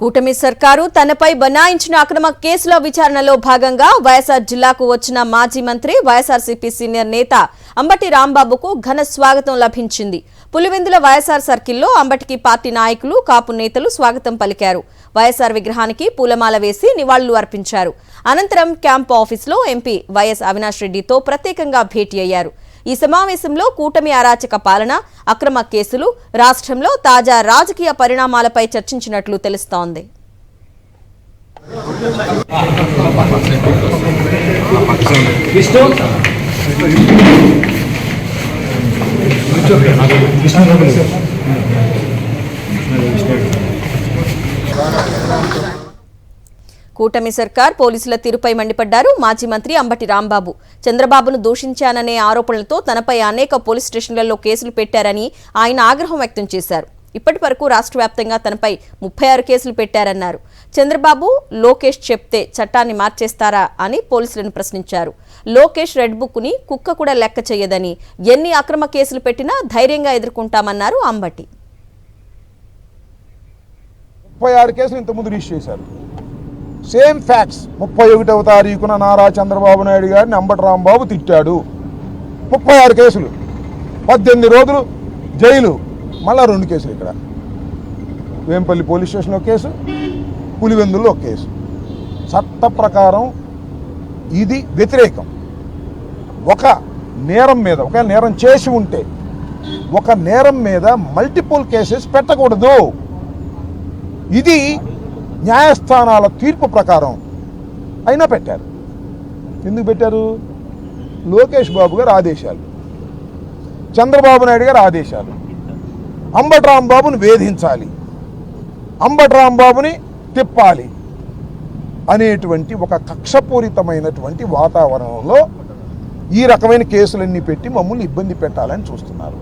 కూటమి సర్కారు తనపై బనాయించిన అక్రమ కేసుల విచారణలో భాగంగా వైఎస్ఆర్ జిల్లాకు వచ్చిన మాజీ మంత్రి వైఎస్ఆర్సీపీ సీనియర్ నేత అంబటి రాంబాబుకు ఘన స్వాగతం లభించింది. పులివెందుల వైఎస్ఆర్ సర్కిల్లో అంబటికి పార్టీ నాయకులు, కాపు నేతలు స్వాగతం పలికారు. వైఎస్ఆర్ విగ్రహానికి పూలమాల వేసి నివాళులు అర్పించారు. అనంతరం క్యాంపు ఆఫీసులో ఎంపీ వైఎస్ అవినాష్ రెడ్డితో ప్రత్యేకంగా భేటీ అయ్యారు. ఈ సమావేశంలో కూటమి అరాచక పాలన, అక్రమ కేసులు, రాష్ట్రంలో తాజా రాజకీయ పరిణామాలపై చర్చించినట్లు తెలుస్తోంది. కూటమి సర్కార్ పోలీసుల తీరుపై మండిపడ్డారు మాజీ మంత్రి అంబటి రాంబాబు. చంద్రబాబును దూషించాననే ఆరోపణలతో తనపై అనేక పోలీస్ స్టేషన్లలో కేసులు పెట్టారని ఆయన ఆగ్రహం వ్యక్తం చేశారు. ఇప్పటి వరకు రాష్ట్ర వ్యాప్తంగా తనపై 36 కేసులు పెట్టారన్నారు. చంద్రబాబు, లోకేష్ చెప్తే చట్టాన్ని మార్చేస్తారా అని పోలీసులను ప్రశ్నించారు. లోకేష్ రెడ్ బుక్ ని కుక్క కూడా లెక్క చేయదని, ఎన్ని అక్రమ కేసులు పెట్టినా ధైర్యంగా ఎదుర్కొంటామన్నారు అంబటి. 36 కేసులు ఇంతకుముందు రిజిస్టర్ చేశారు. Same facts. 31వ తారీఖున నారా చంద్రబాబు నాయుడు గారిని అంబటి రాంబాబు తిట్టాడు. 36 కేసులు, 18 రోజులు జైలు, మళ్ళా 2 కేసులు. ఇక్కడ వేంపల్లి పోలీస్ స్టేషన్లో కేసు, పులివెందుల్లో కేసు. చట్ట ప్రకారం ఇది వ్యతిరేకం. ఒక నేరం మీద, ఒక నేరం చేసి ఉంటే ఒక నేరం మీద మల్టిపుల్ కేసెస్ పెట్టకూడదు. ఇది న్యాయస్థానాల తీర్పు ప్రకారం అయినా పెట్టారు. ఎందుకు పెట్టారు? లోకేష్ బాబు గారు ఆదేశాలు, చంద్రబాబు నాయుడు గారు ఆదేశాలు. అంబటి రాంబాబుని వేధించాలి, అంబటి రాంబాబుని తిప్పాలి అనేటువంటి ఒక కక్షపూరితమైనటువంటి వాతావరణంలో ఈ రకమైన కేసులన్నీ పెట్టి మమ్మల్ని ఇబ్బంది పెట్టాలని చూస్తున్నారు.